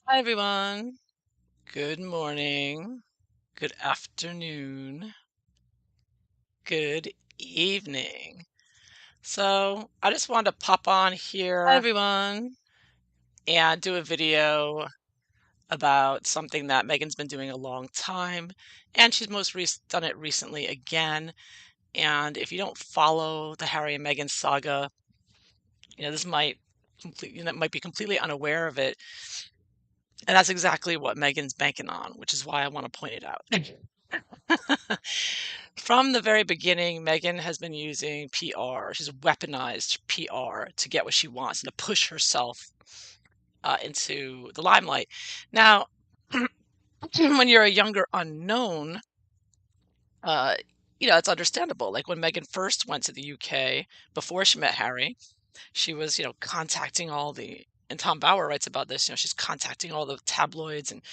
Hi, everyone. Good morning, good afternoon, good evening. So, I just wanted to pop on Hi, here everyone. and do a video about something that Megan's been doing a long time, and she's done it recently again. And if you don't follow the Harry and Meghan saga, this might be completely unaware of it. And that's exactly what Megan's banking on, which is why I want to point it out. From the very beginning, Megan has been using PR. She's weaponized PR to get what she wants and to push herself into the limelight. Now, when you're a younger unknown, uh, it's understandable. Like when Megan first went to the UK before she met Harry, she was, contacting all and Tom Bauer writes about this, she's contacting all the tabloids and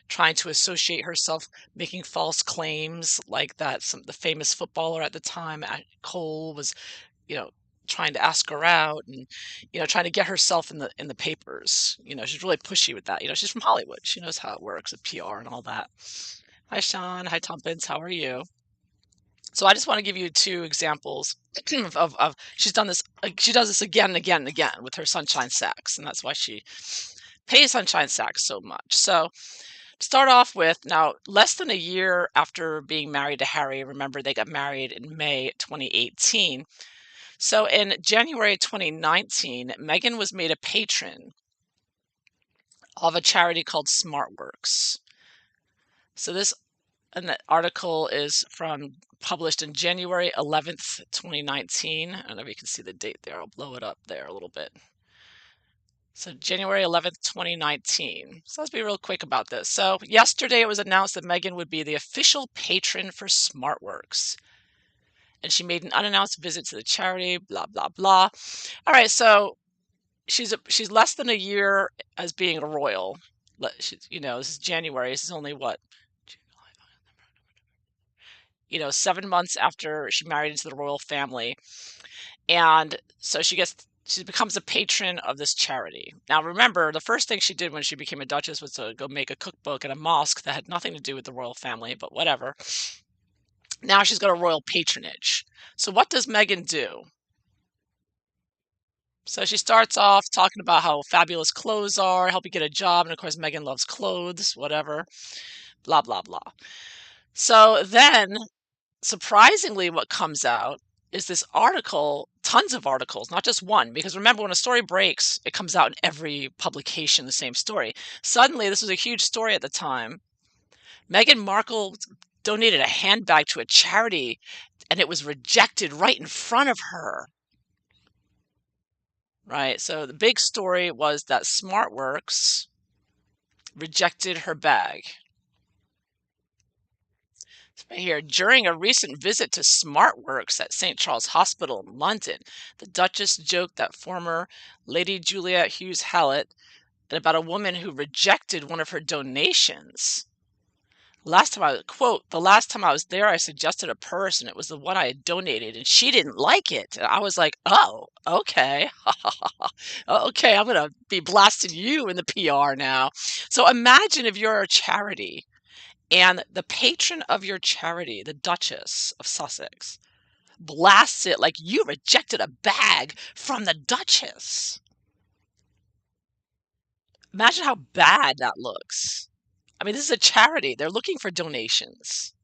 trying to associate herself, making false claims like that the famous footballer at the time, Cole, was, you know, trying to ask her out and, trying to get herself in the papers. She's really pushy with that. She's from Hollywood. She knows how it works with PR and all that. Hi, Sean. Hi, Tompkins. How are you? So I just want to give you two examples of she's done this. She does this again and again and again with her Sunshine Sacks, and that's why she pays Sunshine Sacks so much. So start off with now, less than a year after being married to Harry, remember they got married in May 2018. So in January 2019, Meghan was made a patron of a charity called Smartworks. So this and the article is published in January 11th, 2019. I don't know if you can see the date there. I'll blow it up there a little bit. So January 11th, 2019. So let's be real quick about this. So yesterday it was announced that Meghan would be the official patron for SmartWorks. And she made an unannounced visit to the charity, blah, blah, blah. All right, so she's less than a year as being a royal. This is January. This is only what? 7 months after she married into the royal family. And so she becomes a patron of this charity. Now, remember, the first thing she did when she became a duchess was to go make a cookbook at a mosque that had nothing to do with the royal family, but whatever. Now she's got a royal patronage. So what does Meghan do? So she starts off talking about how fabulous clothes are, help you get a job, and of course Meghan loves clothes, whatever, blah blah blah. So then, surprisingly, what comes out is this article, tons of articles, not just one, because remember, when a story breaks, it comes out in every publication, the same story. Suddenly, this was a huge story at the time. Meghan Markle donated a handbag to a charity, and it was rejected right in front of her. Right? So the big story was that SmartWorks rejected her bag. Right here, during a recent visit to SmartWorks at St. Charles Hospital in London, the Duchess joked that former Lady Juliet Hughes Hallett and about a woman who rejected one of her donations. The last time I was there, I suggested a purse and it was the one I had donated and she didn't like it. And I was like, oh, okay. Okay, I'm going to be blasting you in the PR now. So imagine if you're a charity and the patron of your charity, the Duchess of Sussex, blasts it like you rejected a bag from the Duchess. Imagine how bad that looks. I mean, this is a charity. They're looking for donations,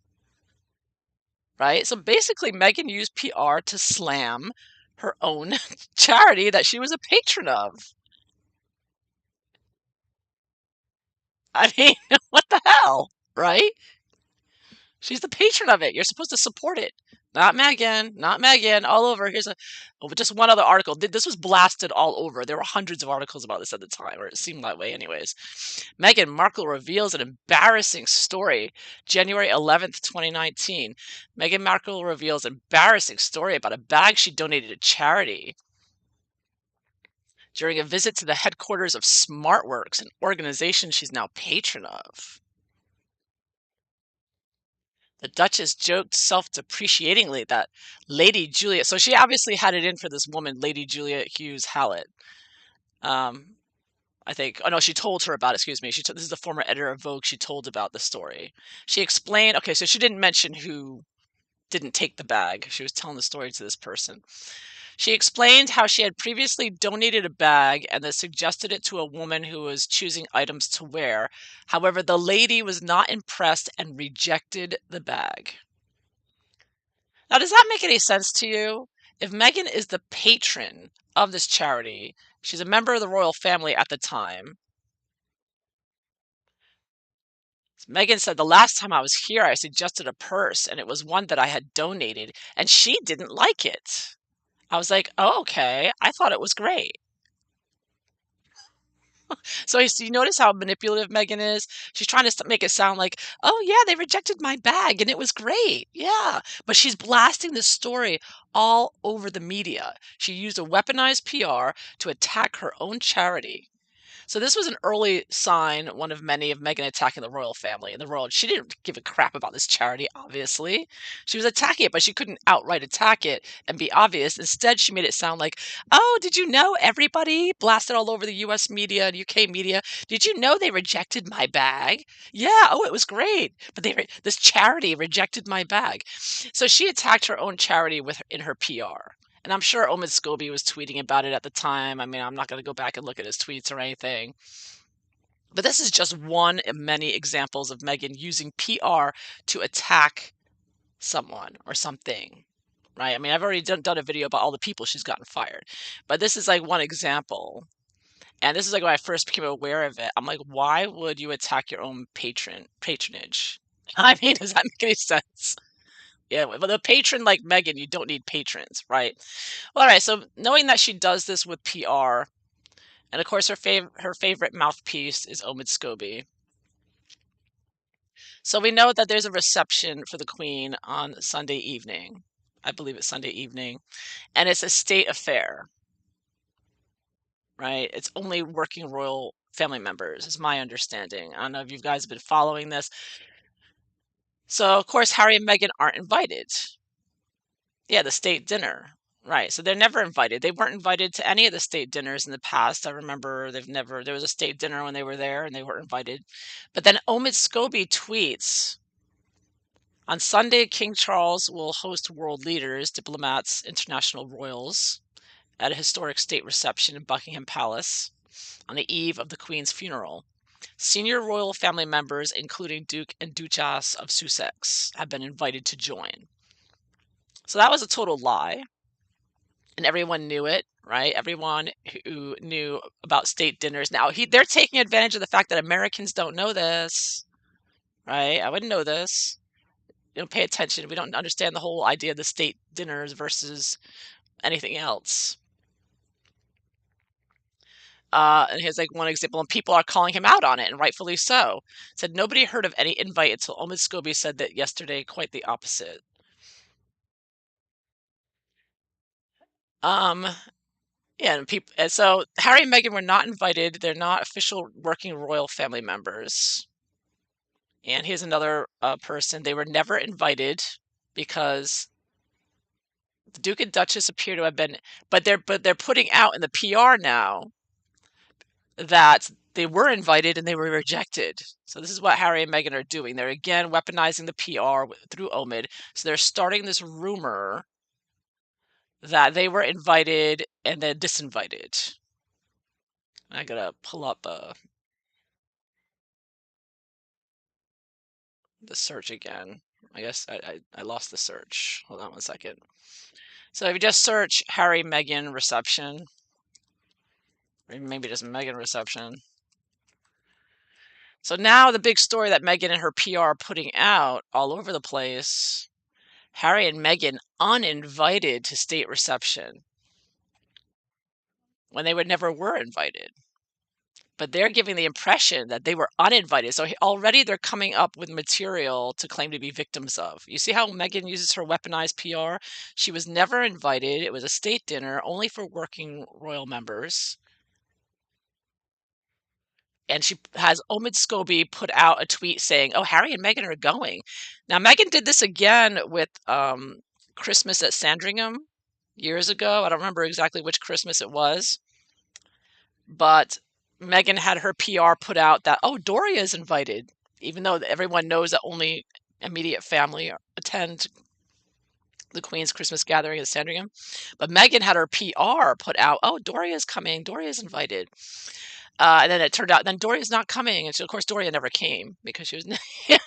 right? So basically, Meghan used PR to slam her own charity that she was a patron of. I mean, what the hell, right? She's the patron of it. You're supposed to support it. Not Meghan, not Meghan. All over. Just one other article. This was blasted all over. There were hundreds of articles about this at the time, or it seemed that way, anyways. Meghan Markle reveals an embarrassing story. January 11th, 2019. Meghan Markle reveals an embarrassing story about a bag she donated to charity during a visit to the headquarters of SmartWorks, an organization she's now patron of. The Duchess joked self-depreciatingly that Lady Juliet, so she obviously had it in for this woman, Lady Juliet Hughes Hallett. Um, I think. Oh no, she told her about it. Excuse me. This is the former editor of Vogue. She told about the story. She explained. Okay, so she didn't mention who didn't take the bag. She was telling the story to this person. She explained how she had previously donated a bag and then suggested it to a woman who was choosing items to wear. However, the lady was not impressed and rejected the bag. Now, does that make any sense to you? If Meghan is the patron of this charity, she's a member of the royal family at the time. Meghan said, the last time I was here, I suggested a purse, and it was one that I had donated, and she didn't like it. I was like, oh, okay. I thought it was great. So you notice how manipulative Meghan is? She's trying to make it sound like, oh, yeah, they rejected my bag and it was great. Yeah. But she's blasting this story all over the media. She used a weaponized PR to attack her own charity. So this was an early sign, one of many, of Meghan attacking the royal family and the royal. She didn't give a crap about this charity, obviously. She was attacking it, but she couldn't outright attack it and be obvious. Instead, she made it sound like, oh, did you know everybody blasted all over the US media and UK media? Did you know they rejected my bag? Yeah, oh, it was great. But this charity rejected my bag. So she attacked her own charity in her PR. And I'm sure Omid Scobie was tweeting about it at the time. I mean, I'm not going to go back and look at his tweets or anything. But this is just one of many examples of Meghan using PR to attack someone or something, right? I mean, I've already done a video about all the people she's gotten fired. But this is like one example. And this is like when I first became aware of it. I'm like, why would you attack your own patronage? I mean, does that make any sense? Yeah, but the patron like Meghan, you don't need patrons, right? All right, so knowing that she does this with PR, and of course her favorite mouthpiece is Omid Scobie. So we know that there's a reception for the Queen on Sunday evening. I believe it's Sunday evening, and it's a state affair, right? It's only working royal family members, is my understanding. I don't know if you guys have been following this. So of course Harry and Meghan aren't invited. Yeah, the state dinner. Right. So they're never invited. They weren't invited to any of the state dinners in the past. I remember there was a state dinner when they were there and they weren't invited. But then Omid Scobie tweets, on Sunday, King Charles will host world leaders, diplomats, international royals at a historic state reception in Buckingham Palace on the eve of the Queen's funeral. Senior royal family members, including Duke and Duchess of Sussex, have been invited to join. So that was a total lie. And everyone knew it, right? Everyone who knew about state dinners. Now, they're taking advantage of the fact that Americans don't know this, right? I wouldn't know this. You don't pay attention. We don't understand the whole idea of the state dinners versus anything else. And here's like one example, and people are calling him out on it, and rightfully so. Said nobody heard of any invite until Omid Scobie said that yesterday, quite the opposite. Um, Yeah, and so Harry and Meghan were not invited. They're not official working royal family members. And here's another person. They were never invited because the Duke and Duchess appear to have been, but they're putting out in the PR now that they were invited and they were rejected. So this is what Harry and Meghan are doing. They're again weaponizing the PR through Omid. So they're starting this rumor that they were invited and then disinvited. I gotta pull up the search again. I guess I lost the search. Hold on one second. So if you just search Harry Meghan reception, or maybe just Meghan reception. So now the big story that Meghan and her PR are putting out all over the place, Harry and Meghan uninvited to state reception when they never were invited. But they're giving the impression that they were uninvited. So already they're coming up with material to claim to be victims of. You see how Meghan uses her weaponized PR? She was never invited. It was a state dinner only for working royal members. And she has Omid Scobie put out a tweet saying, oh, Harry and Meghan are going. Now, Meghan did this again with Christmas at Sandringham years ago. I don't remember exactly which Christmas it was. But Meghan had her PR put out that, oh, Doria is invited, even though everyone knows that only immediate family attend the Queen's Christmas gathering at Sandringham. But Meghan had her PR put out, oh, Doria's coming, Doria's invited. And then it turned out then Doria's not coming. And so, of course, Doria never came because she was,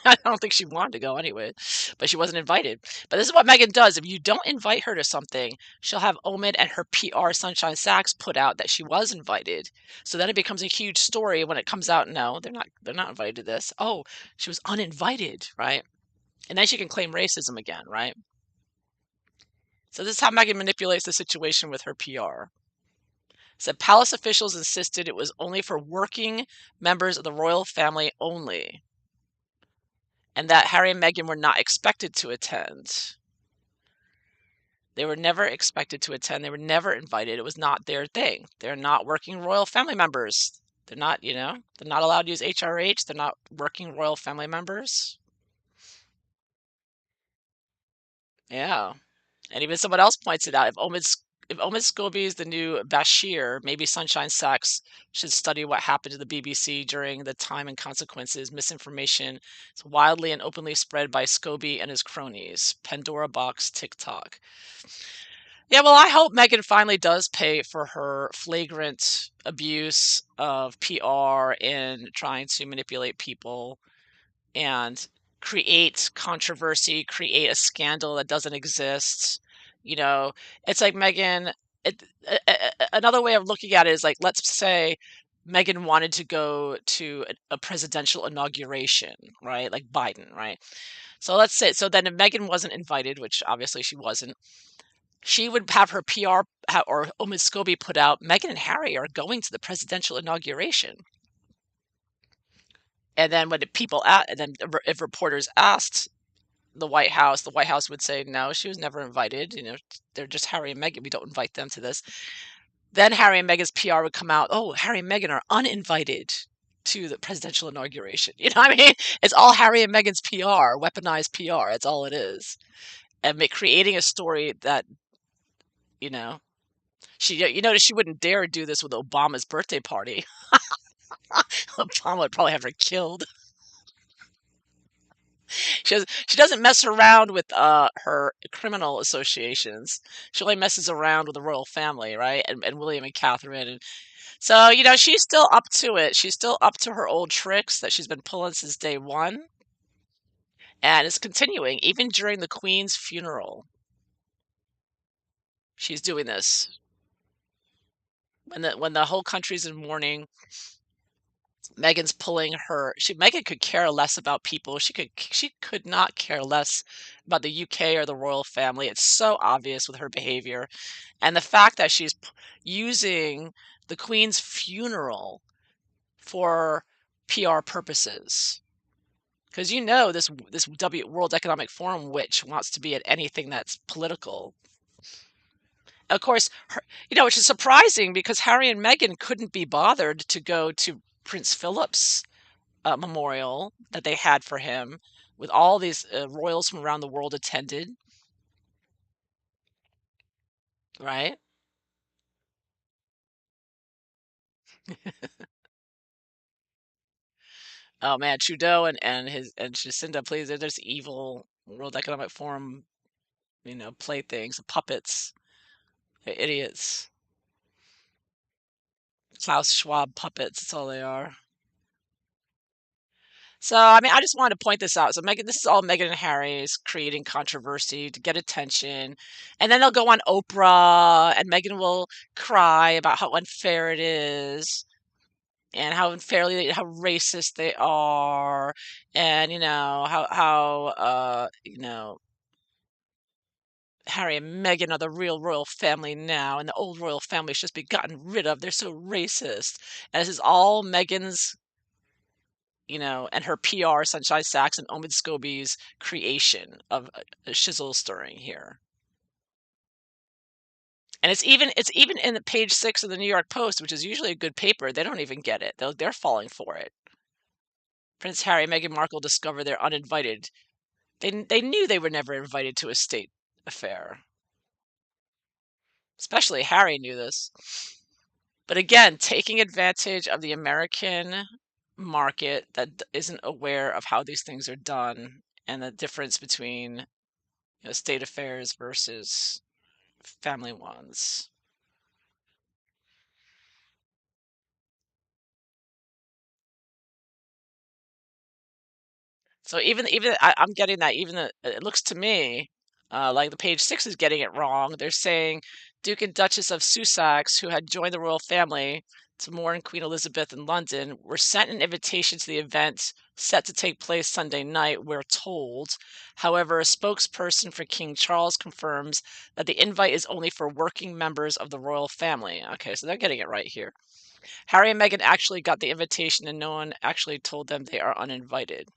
I don't think she wanted to go anyway, but she wasn't invited. But this is what Meghan does. If you don't invite her to something, she'll have Omid and her PR Sunshine Sachs put out that she was invited. So then it becomes a huge story when it comes out. No, they're not invited to this. Oh, she was uninvited, right? And then she can claim racism again, right? So this is how Meghan manipulates the situation with her PR. Said palace officials insisted it was only for working members of the royal family only, and that Harry and Meghan were not expected to attend. They were never expected to attend. They were never invited. It was not their thing. They're not working royal family members. They're not, they're not allowed to use HRH. They're not working royal family members. Yeah. And even someone else points it out. If Omid Scobie is the new Bashir, maybe Sunshine Sachs should study what happened to the BBC during the time and consequences. Misinformation is wildly and openly spread by Scobie and his cronies. Pandora Box TikTok. Yeah, well, I hope Meghan finally does pay for her flagrant abuse of PR in trying to manipulate people and create controversy, create a scandal that doesn't exist. You know, it's like Meghan. Another way of looking at it is like, let's say Meghan wanted to go to a presidential inauguration, right? Like Biden, right? So let's say, so then if Meghan wasn't invited, which obviously she wasn't, she would have her PR or Omid Scobie put out, Meghan and Harry are going to the presidential inauguration. And then and then if reporters asked the White House would say, no, she was never invited. They're just Harry and Meghan. We don't invite them to this. Then Harry and Meghan's PR would come out, oh, Harry and Meghan are uninvited to the presidential inauguration. You know what I mean? It's all Harry and Meghan's PR, weaponized PR. That's all it is. And creating a story that, you know, you notice she wouldn't dare do this with Obama's birthday party. Obama would probably have her killed. She doesn't mess around with her criminal associations. She only messes around with the royal family, right? And William and Catherine. And so, she's still up to it. She's still up to her old tricks that she's been pulling since day one. And it's continuing. Even during the Queen's funeral, she's doing this. When the whole country's in mourning, Meghan's pulling Meghan could care less about people. She could not care less about the UK or the royal family. It's so obvious with her behavior. And the fact that she's using the Queen's funeral for PR purposes. Because this World Economic Forum witch wants to be at anything that's political. Of course, which is surprising because Harry and Meghan couldn't be bothered to go to Prince Philip's memorial that they had for him, with all these royals from around the world attended, right? Oh man, Trudeau and Jacinda, please, they're just evil World Economic Forum, playthings, puppets, they're idiots. Klaus Schwab puppets, that's all they are. So, I mean, I just wanted to point this out. So, this is all Meghan and Harry's creating controversy to get attention. And then they'll go on Oprah, and Meghan will cry about how unfair it is and how racist they are. And, how Harry and Meghan are the real royal family now, and the old royal family should just be gotten rid of. They're so racist. And this is all Meghan's and her PR, Sunshine Sachs and Omid Scobie's creation of a shizzle stirring here. And it's even in the page 6 of the New York Post, which is usually a good paper. They don't even get it. They're falling for it. Prince Harry and Meghan Markle discover they're uninvited. They knew they were never invited to a state affair. Especially Harry knew this. But again, taking advantage of the American market that isn't aware of how these things are done and the difference between state affairs versus family ones. So even I'm getting that even it looks to me like the page six is getting it wrong. They're saying Duke and Duchess of Sussex, who had joined the royal family to mourn Queen Elizabeth in London, were sent an invitation to the event set to take place Sunday night, we're told. However, a spokesperson for King Charles confirms that the invite is only for working members of the royal family. Okay, so they're getting it right here. Harry and Meghan actually got the invitation and no one actually told them they are uninvited.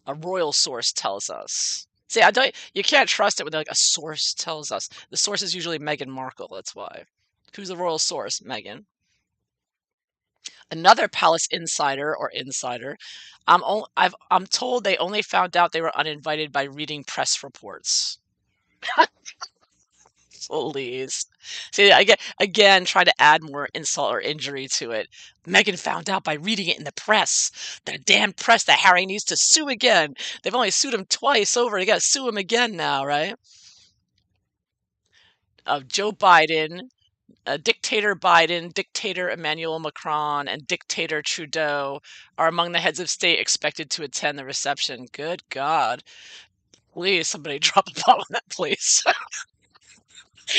A royal source tells us. See, I don't. You can't trust it when like a source tells us. The source is usually Meghan Markle. That's why. Who's the royal source? Meghan. Another palace insider or insider. I'm told they only found out they were uninvited by reading press reports. Please. See, again, try to add more insult or injury to it. Meghan found out by reading it in the press. The damn press that Harry needs to sue again. They've only sued him twice over. They got to sue him again now, right? Joe Biden, dictator Biden, dictator Emmanuel Macron, and dictator Trudeau are among the heads of state expected to attend the reception. Good God. Please, somebody drop a bomb on that place.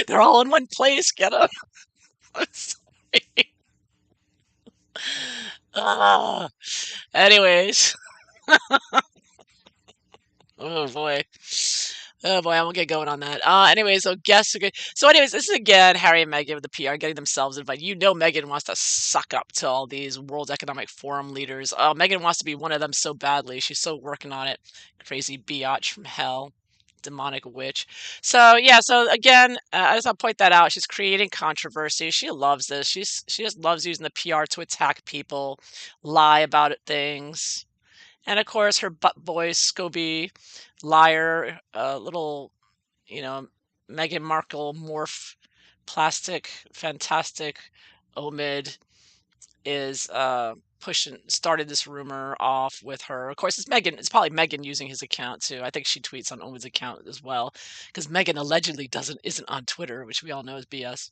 They're all in one place. Get them. I'm sorry. Ah, anyways, oh boy. Oh boy, I won't get going on that. Anyways, so guess okay. So, anyways, this is again Harry and Meghan with the PR getting themselves invited. You know, Meghan wants to suck up to all these World Economic Forum leaders. Oh, Meghan wants to be one of them so badly. She's so working on it. Crazy biatch from hell, demonic witch. So yeah, so again, I just want to point that out. She's creating controversy. She loves this. She just loves using the PR to attack people, lie about it, things. And of course, her butt boy, Scobie, liar, little, you know, Meghan Markle morph, plastic, fantastic Omid is pushing, started this rumor off with her. Of course, it's Meghan. It's probably Meghan using his account too. I think she tweets on Omid's account as well, because Meghan allegedly isn't on Twitter, which we all know is BS.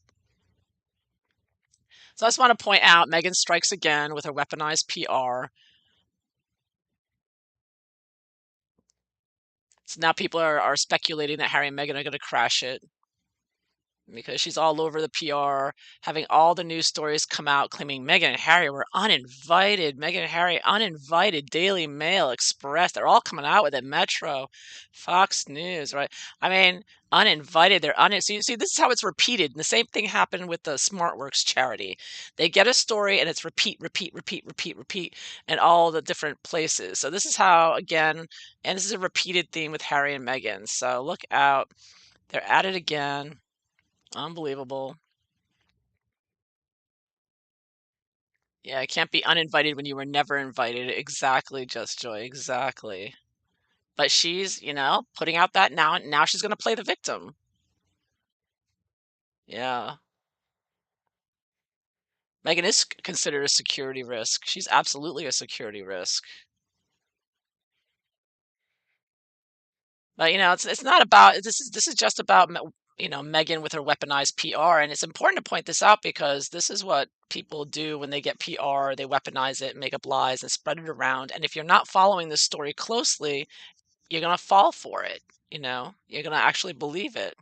So I just want to point out Meghan strikes again with her weaponized PR. So now people are speculating that Harry and Meghan are going to crash it because she's all over the PR, having all the news stories come out claiming Meghan and Harry were uninvited. Meghan and Harry uninvited. Daily Mail, Express, they're all coming out with it. Metro, Fox News, right? I mean, uninvited. They're see, this is how it's repeated. And the same thing happened with the SmartWorks charity. They get a story and it's repeat, repeat, repeat, repeat, repeat, in all the different places. So this is how, again, and this is a repeated theme with Harry and Meghan. So look out. They're at it again. Unbelievable. Yeah, it can't be uninvited when you were never invited. Exactly, Just Joy. Exactly. But she's, putting out that now she's going to play the victim. Yeah. Meghan is considered a security risk. She's absolutely a security risk. But it's not about this is just about Meghan with her weaponized PR, and it's important to point this out because this is what people do when they get PR. They weaponize it, make up lies, and spread it around. And if you're not following this story closely, you're gonna fall for it. You're gonna actually believe it.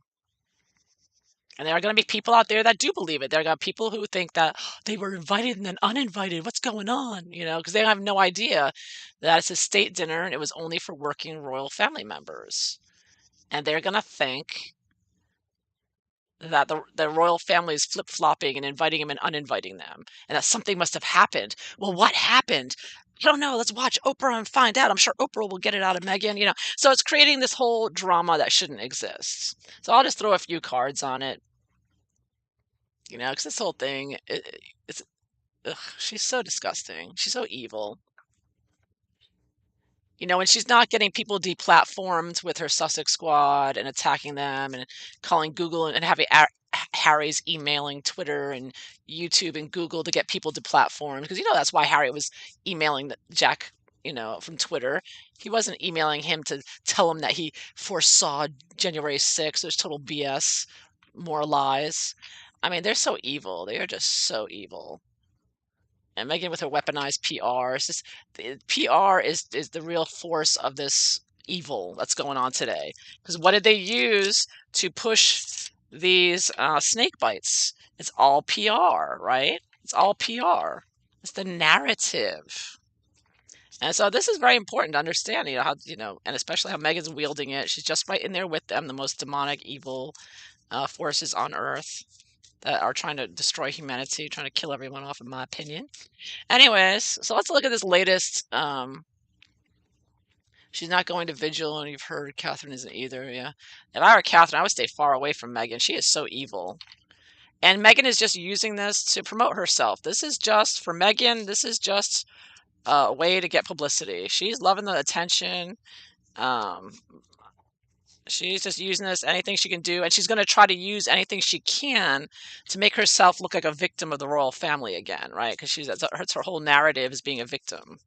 And there are going to be people out there that do believe it. There are going to be people who think that they were invited and then uninvited. What's going on? Because they have no idea that it's a state dinner and it was only for working royal family members. And they're going to think that the royal family is flip-flopping and inviting them and uninviting them, and that something must have happened. Well, what happened? I don't know. Let's watch Oprah and find out. I'm sure Oprah will get it out of Meghan. So it's creating this whole drama that shouldn't exist. So I'll just throw a few cards on it, because this whole thing, it's ugh, she's so disgusting. She's so evil. When she's not getting people deplatformed with her Sussex squad and attacking them and calling Google and having Harry's emailing Twitter and YouTube and Google to get people to platforms, because that's why Harry was emailing Jack, from Twitter. He wasn't emailing him to tell him that he foresaw January 6th. There's total BS, more lies. I mean, they're so evil. They are just so evil. And Megan with her weaponized PR. It's just, the PR is the real force of this evil that's going on today. Because what did they use to push these snake bites? It's all PR, right? It's all PR. It's the narrative. And so this is very important to understand, how, and especially how Megan's wielding it. She's just right in there with them, the most demonic, evil forces on Earth that are trying to destroy humanity, trying to kill everyone off, in my opinion. Anyways, so let's look at this latest. She's not going to vigil, and you've heard Catherine isn't either. Yeah, if I were Catherine, I would stay far away from Meghan. She is so evil, and Meghan is just using this to promote herself. This is just for Meghan. This is just a way to get publicity. She's loving the attention. Um, she's just using this anything she can do, and she's going to try to use anything she can to make herself look like a victim of the royal family again, right? Because that's her whole narrative is being a victim,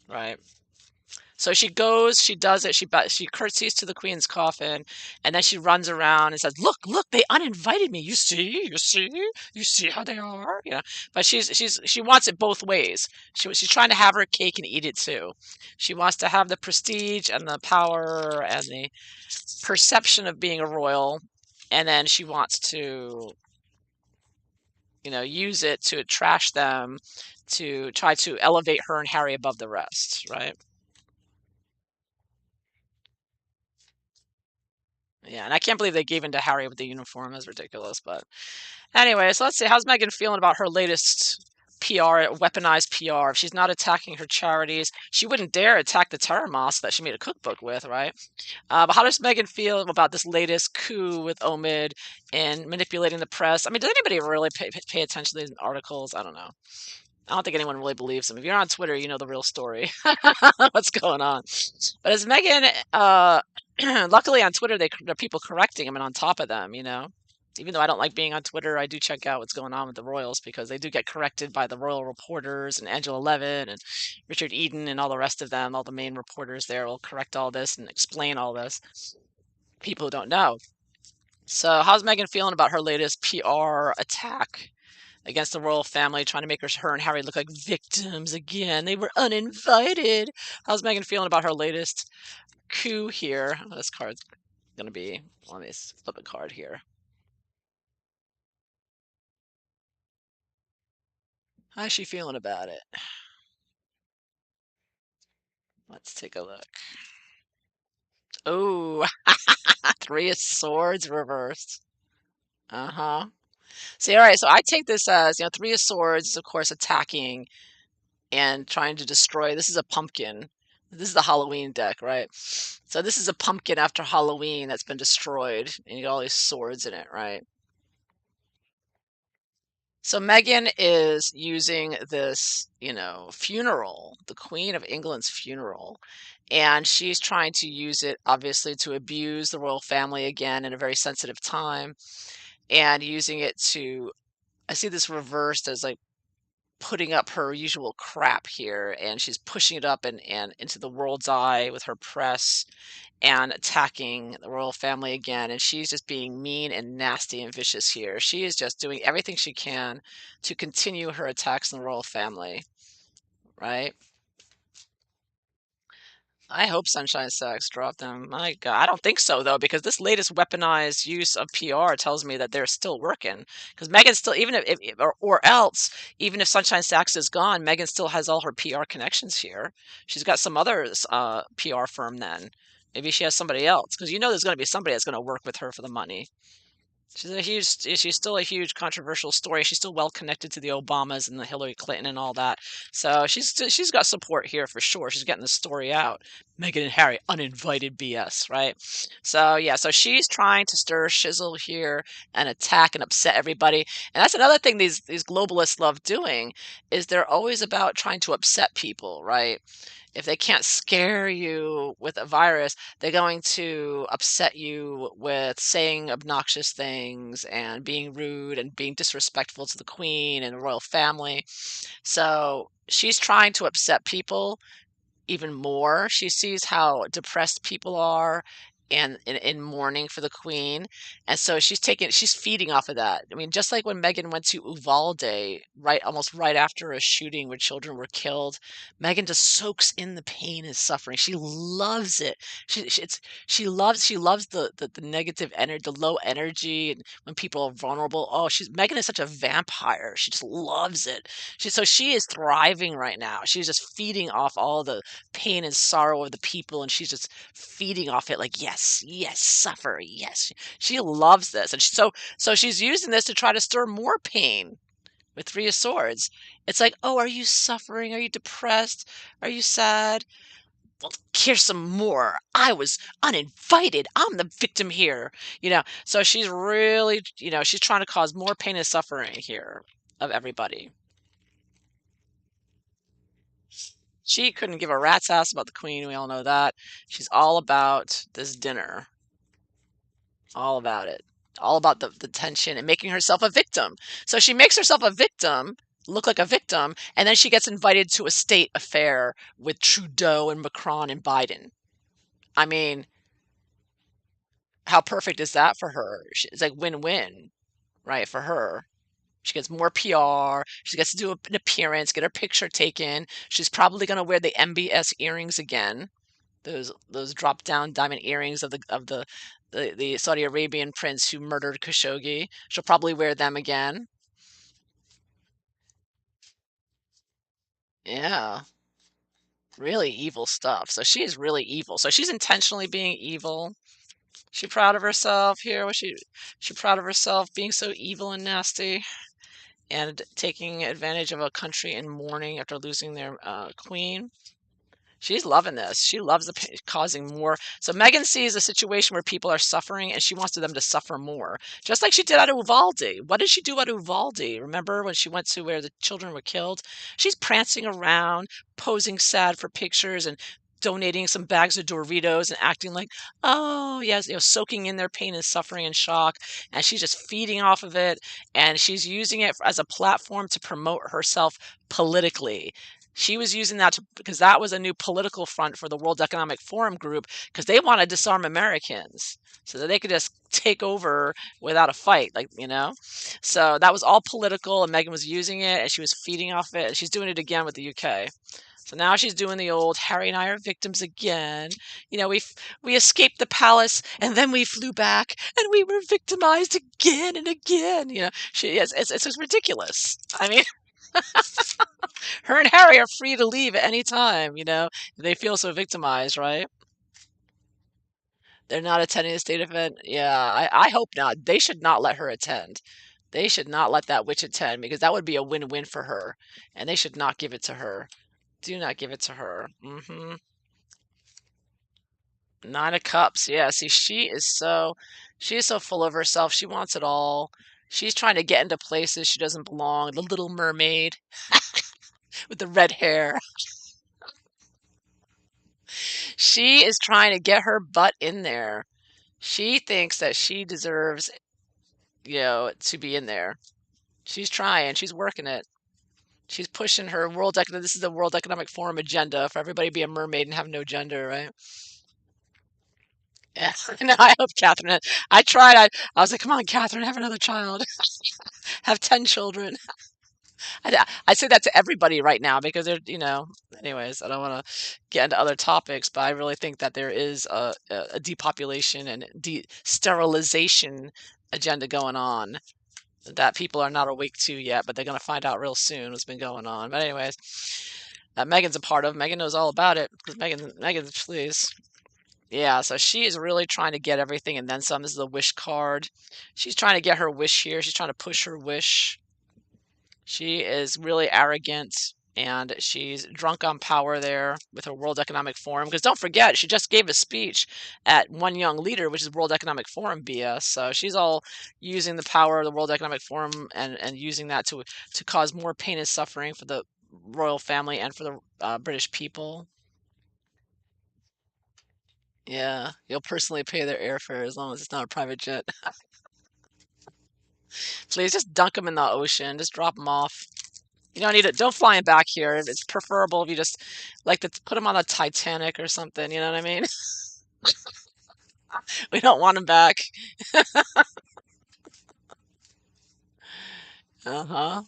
right? So she goes, she does it, she curtsies to the queen's coffin, and then she runs around and says, "Look, look, they uninvited me. You see how they are." But she wants it both ways. She's trying to have her cake and eat it too. She wants to have the prestige and the power and the perception of being a royal, and then she wants to, use it to trash them, to try to elevate her and Harry above the rest, right? Yeah, and I can't believe they gave in to Harry with the uniform. That's ridiculous. But anyway, so let's see. How's Megan feeling about her latest PR, weaponized PR? If she's not attacking her charities, she wouldn't dare attack the Terror Mosque that she made a cookbook with, right? But how does Megan feel about this latest coup with Omid and manipulating the press? I mean, does anybody really pay attention to these articles? I don't know. I don't think anyone really believes them. If you're on Twitter, you know the real story. What's going on? But as Megan, luckily on Twitter, there are people correcting them and on top of them, Even though I don't like being on Twitter, I do check out what's going on with the royals because they do get corrected by the royal reporters and Angela Levin and Richard Eden and all the rest of them. All the main reporters there will correct all this and explain all this. People who don't know. So, how's Megan feeling about her latest PR attack against the royal family, trying to make her and Harry look like victims again? They were uninvited. How's Megan feeling about her latest coup here? Oh, this card's going to be, let me flip a card here. How's she feeling about it? Let's take a look. Oh, Three of Swords reversed. Uh-huh. See, all right, so I take this as, Three of Swords, of course, attacking and trying to destroy. This is a pumpkin. This is the Halloween deck, right? So this is a pumpkin after Halloween that's been destroyed, and you got all these swords in it, right? So Meghan is using this, funeral, the Queen of England's funeral, and she's trying to use it, obviously, to abuse the royal family again in a very sensitive time, and using it to, I see this reversed as like putting up her usual crap here, and she's pushing it up and into the world's eye with her press and attacking the royal family again. And she's just being mean and nasty and vicious here. She is just doing everything she can to continue her attacks on the royal family, right? I hope Sunshine Sacks drop them. My God, I don't think so though, because this latest weaponized use of PR tells me that they're still working. Because Megan still, even or else, even if Sunshine Sacks is gone, Megan still has all her PR connections here. She's got some other PR firm then. Maybe she has somebody else, because there's going to be somebody that's going to work with her for the money. She's still a huge controversial story. She's still well connected to the Obamas and the Hillary Clinton and all that. So she's got support here for sure. She's getting the story out. Meghan and Harry, uninvited BS, right? So yeah, so she's trying to stir shizzle here and attack and upset everybody. And that's another thing these globalists love doing is they're always about trying to upset people, right? If they can't scare you with a virus, they're going to upset you with saying obnoxious things and being rude and being disrespectful to the queen and the royal family. So she's trying to upset people even more. She sees how depressed people are and in mourning for the queen. And so she's feeding off of that. I mean, just like when Meghan went to Uvalde, right, almost right after a shooting where children were killed, Meghan just soaks in the pain and suffering. She loves it. She loves the negative energy, the low energy, and when people are vulnerable. Oh, Meghan is such a vampire. She just loves it. So she is thriving right now. She's just feeding off all the pain and sorrow of the people, and she's just feeding off it like, yes, yes, suffer, yes. She loves this, and so she's using this to try to stir more pain with Three of Swords. It's like, oh, are you suffering? Are you depressed? Are you sad? Well, here's some more. I was uninvited. I'm the victim here. So she's really, she's trying to cause more pain and suffering here of everybody. She couldn't give a rat's ass about the queen, we all know that. She's all about this dinner, all about it, all about the tension and making herself a victim. So she makes herself a victim, look like a victim, and then she gets invited to a state affair with Trudeau and Macron and Biden. I mean, how perfect is that for her? It's like win-win, right, for her. She gets more PR. She gets to do an appearance, get her picture taken. She's probably going to wear the MBS earrings again. Those drop down diamond earrings of the Saudi Arabian prince who murdered Khashoggi. She'll probably wear them again. Yeah, really evil stuff. So she is really evil. So she's intentionally being evil. She proud of herself here. Was she proud of herself being so evil and nasty and taking advantage of a country in mourning after losing their queen? She's loving this. She loves causing more. So Megan sees a situation where people are suffering and she wants them to suffer more. Just like she did at Uvalde. What did she do at Uvalde? Remember when she went to where the children were killed? She's prancing around, posing sad for pictures and donating some bags of Doritos and acting like, oh, yes, soaking in their pain and suffering and shock. And she's just feeding off of it. And she's using it as a platform to promote herself politically. She was using that because that was a new political front for the World Economic Forum group because they want to disarm Americans so that they could just take over without a fight, like. So that was all political, and Megan was using it, and she was feeding off it, and she's doing it again with the UK. So now she's doing the old Harry and I are victims again. We escaped the palace, and then we flew back, and we were victimized again and again. It's just ridiculous. I mean, her and Harry are free to leave at any time. They feel so victimized, right? They're not attending the state event. Yeah, I hope not. They should not let her attend. They should not let that witch attend because that would be a win-win for her. And they should not give it to her. Do not give it to her. Nine of Cups. Yeah, see, she is so full of herself. She wants it all. She's trying to get into places she doesn't belong. The Little Mermaid with the red hair. She is trying to get her butt in there. She thinks that she deserves, to be in there. She's trying. She's working it. She's pushing her this is the World Economic Forum agenda for everybody to be a mermaid and have no gender, right? Yeah. No, I hope Catherine. I tried. I was like, come on, Catherine, have another child. Have 10 children. I say that to everybody right now because anyways, I don't want to get into other topics, but I really think that there is a depopulation and sterilization agenda going on that people are not awake to yet, but they're going to find out real soon what's been going on. But anyways, that Megan's a part of. Megan knows all about it because Megan, please. Yeah, so she is really trying to get everything and then some. This is a wish card. She's trying to get her wish here. She's trying to push her wish. She is really arrogant and she's drunk on power there with her World Economic Forum. Because don't forget, she just gave a speech at One Young Leader, which is World Economic Forum BS. So she's all using the power of the World Economic Forum and using that to cause more pain and suffering for the royal family and for the British people. Yeah, you'll personally pay their airfare as long as it's not a private jet. Please just dunk them in the ocean. Just drop them off. You don't need it. Don't fly them back here. It's preferable if you just like to put them on the Titanic or something. You know what I mean? We don't want them back. Uh-huh.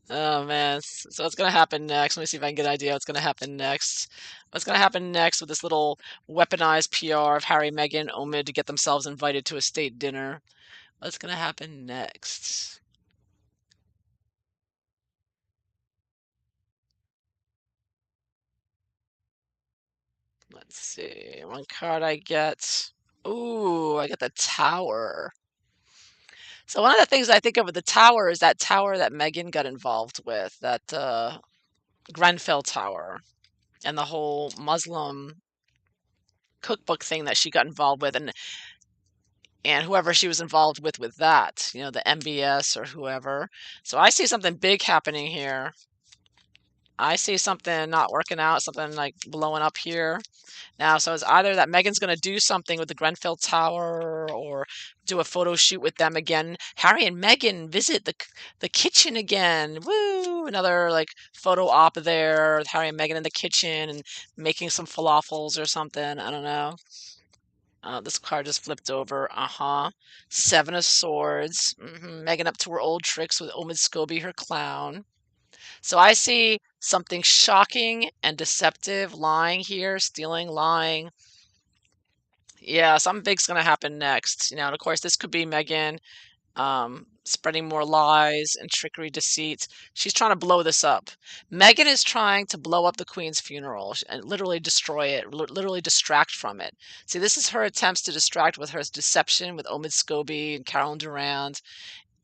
Oh man. So what's gonna happen next? Let me see if I can get an idea what's gonna happen next. What's gonna happen next with this little weaponized PR of Harry, Meghan, Omid to get themselves invited to a state dinner? What's gonna happen next? Let's see. One card I get. Ooh, I get the Tower. So one of the things I think of with the Tower is that tower that Meghan got involved with, that Grenfell Tower, and the whole Muslim cookbook thing that she got involved with, and whoever she was involved with that, the MBS or whoever. So I see something big happening here. I see something not working out, something like blowing up here. Now, so it's either that Megan's going to do something with the Grenfell Tower or do a photo shoot with them again. Harry and Meghan visit the kitchen again. Woo! Another like photo op there with Harry and Meghan in the kitchen and making some falafels or something. I don't know. This card just flipped over. Uh-huh. Seven of Swords. Meghan up to her old tricks with Omid Scobie, her clown. So I see something shocking and deceptive lying here, stealing, lying. Yeah, something big's gonna happen next. And of course, this could be Meghan spreading more lies and trickery, deceit. She's trying to blow this up. Meghan is trying to blow up the Queen's funeral and literally destroy it, literally distract from it. See, this is her attempts to distract with her deception with Omid Scobie and Carolyn Durand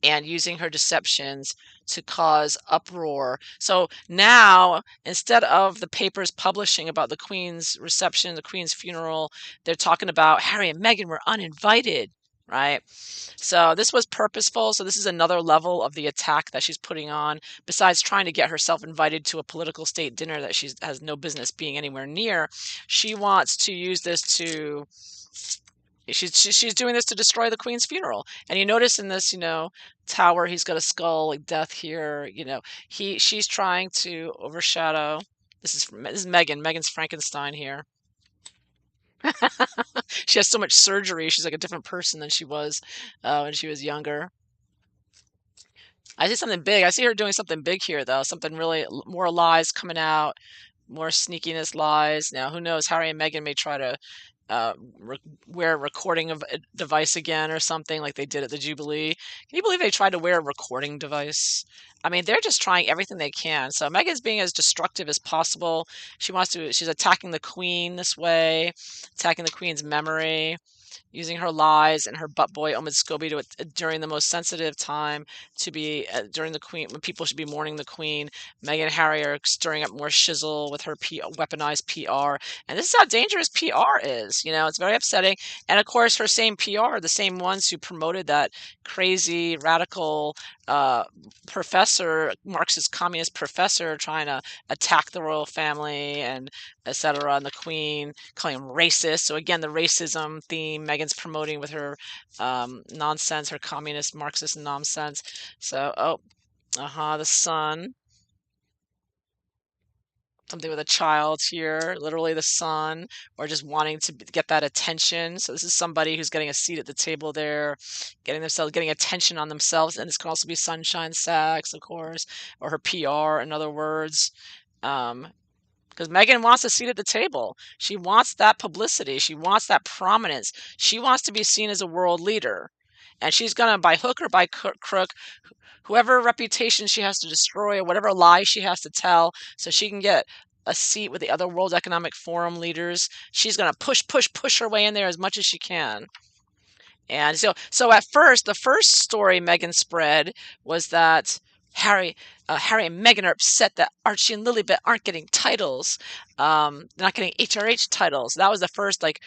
and using her deceptions to cause uproar. So now, instead of the papers publishing about the Queen's reception, the Queen's funeral, they're talking about Harry and Meghan were uninvited, right? So this was purposeful. So this is another level of the attack that she's putting on, besides trying to get herself invited to a political state dinner that she has no business being anywhere near. She wants to use this to she's doing this to destroy the Queen's funeral. And you notice in this, tower, he's got a skull like death here. She's trying to overshadow. This is Meghan. Meghan's Frankenstein here. She has so much surgery. She's like a different person than she was when she was younger. I see something big. I see her doing something big here, though. Something really more lies coming out, more sneakiness lies. Now, who knows? Harry and Meghan may try to wear a recording of a device again or something like they did at the Jubilee. Can you believe they tried to wear a recording device? I mean, they're just trying everything they can. So Meghan's being as destructive as possible. She's attacking the Queen this way, attacking the Queen's memory, using her lies and her butt boy Omid Scobie during the most sensitive time to be during the Queen when people should be mourning the Queen. Meghan and Harry are stirring up more shizzle with her weaponized PR, and this is how dangerous PR is. It's very upsetting. And of course, her same PR, the same ones who promoted that crazy radical uh, professor, Marxist communist professor, trying to attack the royal family and etc. and the Queen, calling him racist. So again, the racism theme Meghan's promoting with her nonsense, her communist Marxist nonsense. So, the sun. Something with a child here, literally the sun, or just wanting to get that attention. So this is somebody who's getting a seat at the table there, getting attention on themselves. And this can also be Sunshine Sachs, of course, or her PR, in other words. Um, because Meghan wants a seat at the table. She wants that publicity. She wants that prominence. She wants to be seen as a world leader. And she's going to, by hook or by crook, whoever reputation she has to destroy or whatever lie she has to tell so she can get a seat with the other World Economic Forum leaders, she's going to push her way in there as much as she can. And so at first, the first story Meghan spread was that Harry, Harry and Meghan are upset that Archie and Lilibet aren't getting titles. They're not getting HRH titles. That was the first like,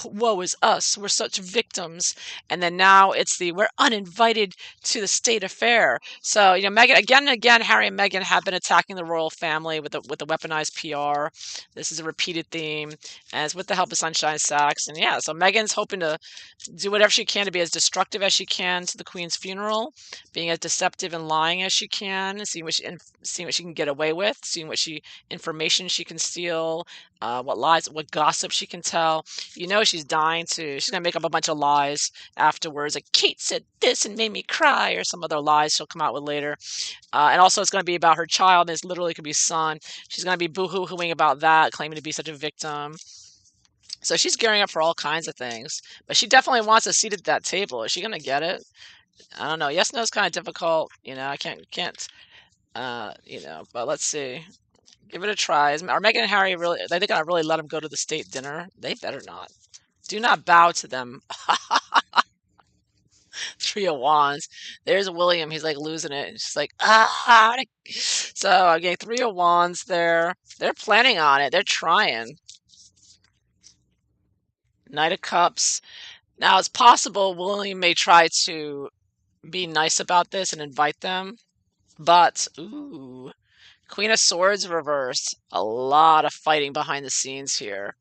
woe is us. We're such victims. And then now it's the we're uninvited to the state affair. So Meghan again and again, Harry and Meghan have been attacking the royal family with the weaponized PR. This is a repeated theme, and it's with the help of Sunshine Sachs. And yeah, so Meghan's hoping to do whatever she can to be as destructive as she can to the Queen's funeral, being as deceptive and lying as she can, seeing what she can get away with, seeing what information she can steal, what lies, what gossip she can tell. She's dying to. She's gonna make up a bunch of lies afterwards, like Kate said this and made me cry, or some other lies she'll come out with later. And also, it's gonna be about her child. And it's literally could be son. She's gonna be boo-hoo-hooing about that, claiming to be such a victim. So she's gearing up for all kinds of things, but she definitely wants a seat at that table. Is she gonna get it? I don't know. Yes, no is kind of difficult. I can't. But let's see. Give it a try. Are Meghan and Harry really? Are they gonna really let him go to the state dinner? They better not. Do not bow to them. Three of Wands. There's William. He's like losing it. It's just like ah. So I'm getting Three of Wands there. They're planning on it. They're trying. Knight of Cups. Now it's possible William may try to be nice about this and invite them, but ooh, Queen of Swords reversed. A lot of fighting behind the scenes here.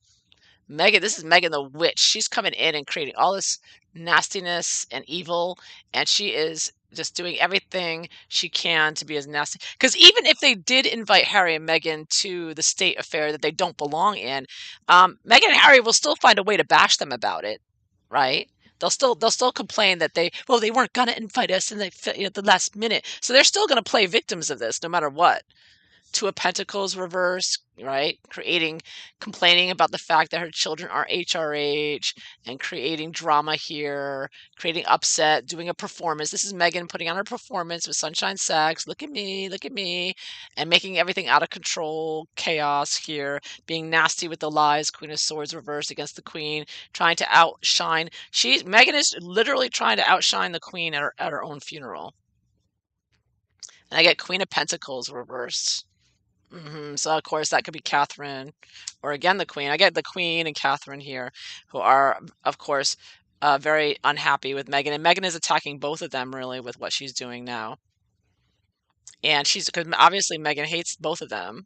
This is Meghan the Witch. She's coming in and creating all this nastiness and evil, and she is just doing everything she can to be as nasty. Because even if they did invite Harry and Meghan to the state affair that they don't belong in, Meghan and Harry will still find a way to bash them about it, right? They'll still complain that they weren't gonna invite us and at the last minute. So they're still gonna play victims of this no matter what. Two of Pentacles reversed, right? Complaining about the fact that her children are HRH and creating drama here, creating upset, doing a performance. This is Meghan putting on her performance with Sunshine Sachs. Look at me, and making everything out of control, chaos here, being nasty with the lies. Queen of Swords reversed against the Queen, trying to outshine. Meghan is literally trying to outshine the Queen at her own funeral. And I get Queen of Pentacles reversed. So of course that could be Catherine, or again the Queen. I get the Queen and Catherine here, who are of course very unhappy with Meghan, and Meghan is attacking both of them really with what she's doing now. And because obviously Meghan hates both of them.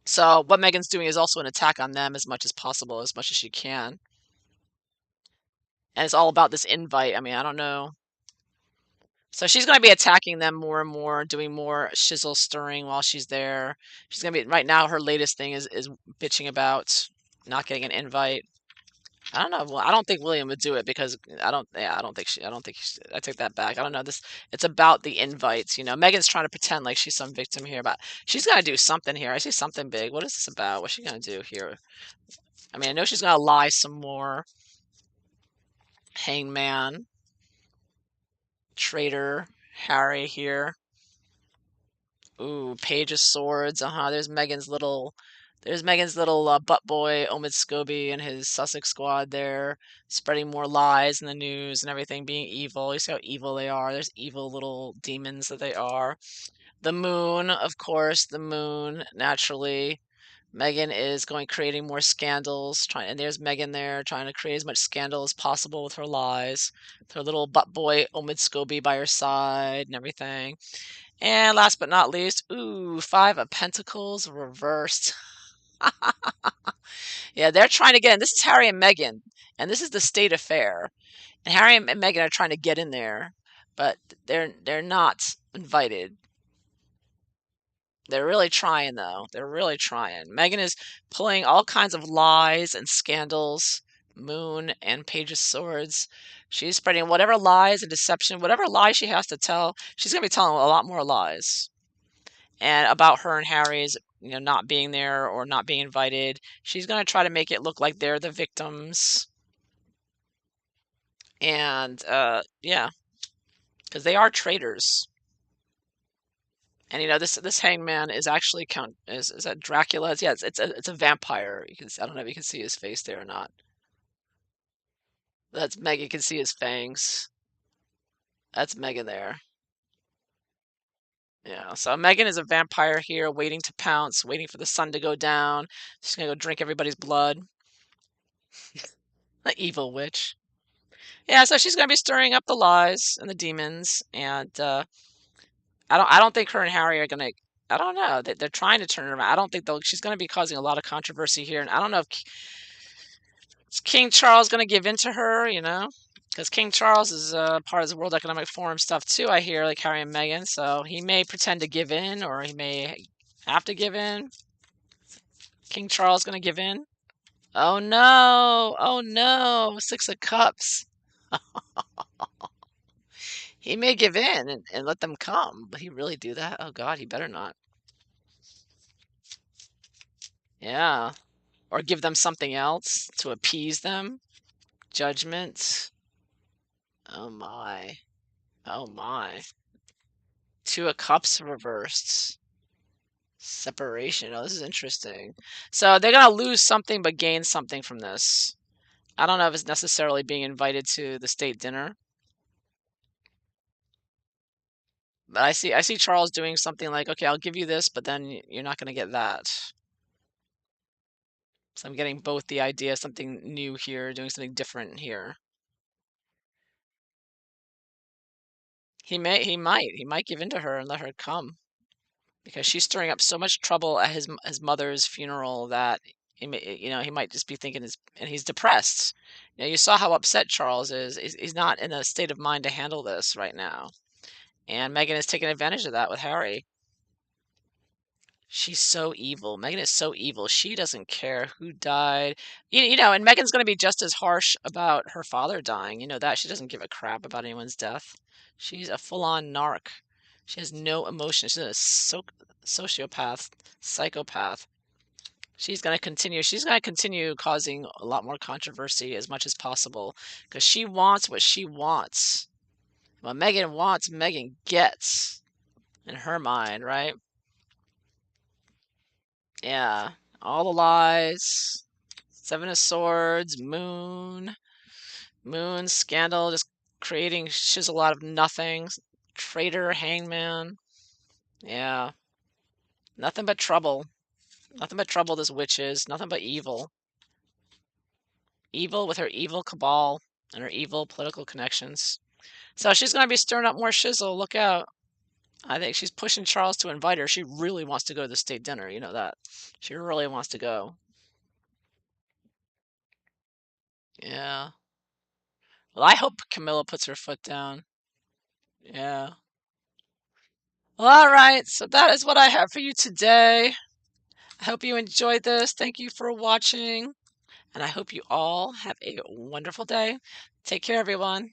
So what Meghan's doing is also an attack on them as much as possible, as much as she can. And it's all about this invite. I mean, I don't know. So she's going to be attacking them more and more, doing more shizzle stirring while she's there. She's going to be right now. Her latest thing is bitching about not getting an invite. I don't know. Well, I don't think William would do it because I don't. Yeah, I don't think she. I don't think I take that back. I don't know. It's about the invites. Meghan's trying to pretend like she's some victim here, but she's got to do something here. I see something big. What is this about? What's she going to do here? I mean, I know she's going to lie some more. Hangman, traitor, Harry here. Ooh, Page of Swords. There's Meghan's little butt boy, Omid Scobie, and his Sussex squad there, spreading more lies in the news and everything, being evil. You see how evil they are. There's evil little demons that they are. The moon, of course, the moon, naturally. Meghan is creating more scandals, and there's Meghan there trying to create as much scandal as possible with her lies, with her little butt boy, Omid Scobie, by her side and everything. And last but not least, ooh, Five of Pentacles reversed. Yeah, they're trying to get in. This is Harry and Meghan, and this is the state affair. And Harry and Meghan are trying to get in there, but they're not invited. They're really trying, though. They're really trying. Meghan is pulling all kinds of lies and scandals, Moon and Page of Swords. She's spreading whatever lies and deception, whatever lies she has to tell. She's going to be telling a lot more lies. And about her and Harry's, not being there or not being invited. She's going to try to make it look like they're the victims. And yeah, because they are traitors. And this hangman is actually is that Dracula? Yeah, it's a vampire. I don't know if you can see his face there or not. That's Meghan. You can see his fangs. That's Meghan there. Yeah, so Megan is a vampire here, waiting to pounce, waiting for the sun to go down. She's gonna go drink everybody's blood. The evil witch. Yeah, so she's gonna be stirring up the lies and the demons, and I don't think her and Harry are gonna. I don't know. They're trying to turn it around. I don't think they'll. She's gonna be causing a lot of controversy here, and I don't know if is King Charles gonna give in to her. Because King Charles is part of the World Economic Forum stuff too. I hear like Harry and Meghan, so he may pretend to give in, or he may have to give in. King Charles gonna give in? Oh no! Oh no! Six of Cups. He may give in and let them come, but he really do that? Oh God, he better not. Yeah. Or give them something else to appease them. Judgment. Oh my. Oh my. Two of Cups reversed. Separation. Oh, this is interesting. So they're gonna lose something but gain something from this. I don't know if it's necessarily being invited to the state dinner, but I see Charles doing something like, okay, I'll give you this, but then you're not gonna get that. So I'm getting both the idea of something new here, doing something different here. He might give in to her and let her come because she's stirring up so much trouble at his mother's funeral that he might just be thinking and he's depressed. You saw how upset Charles is. He's not in a state of mind to handle this right now. And Megan is taking advantage of that with Harry. She's so evil. Megan is so evil. She doesn't care who died. And Megan's going to be just as harsh about her father dying. You know that. She doesn't give a crap about anyone's death. She's a full-on narc. She has no emotion. She's a sociopath, psychopath. She's going to continue causing a lot more controversy as much as possible because she wants what she wants. What Megan wants, Megan gets in her mind, right? Yeah, all the lies. Seven of Swords, Moon scandal, just creating shizzle out of nothing. Traitor, hangman. Yeah, nothing but trouble. Nothing but trouble. This witch is nothing but evil. Evil with her evil cabal and her evil political connections. So she's gonna be stirring up more shizzle. Look out. I think she's pushing Charles to invite her. She really wants to go to the state dinner. You know that. She really wants to go. Yeah. Well, I hope Camilla puts her foot down. Yeah. Well, all right. So that is what I have for you today. I hope you enjoyed this. Thank you for watching. And I hope you all have a wonderful day. Take care, everyone.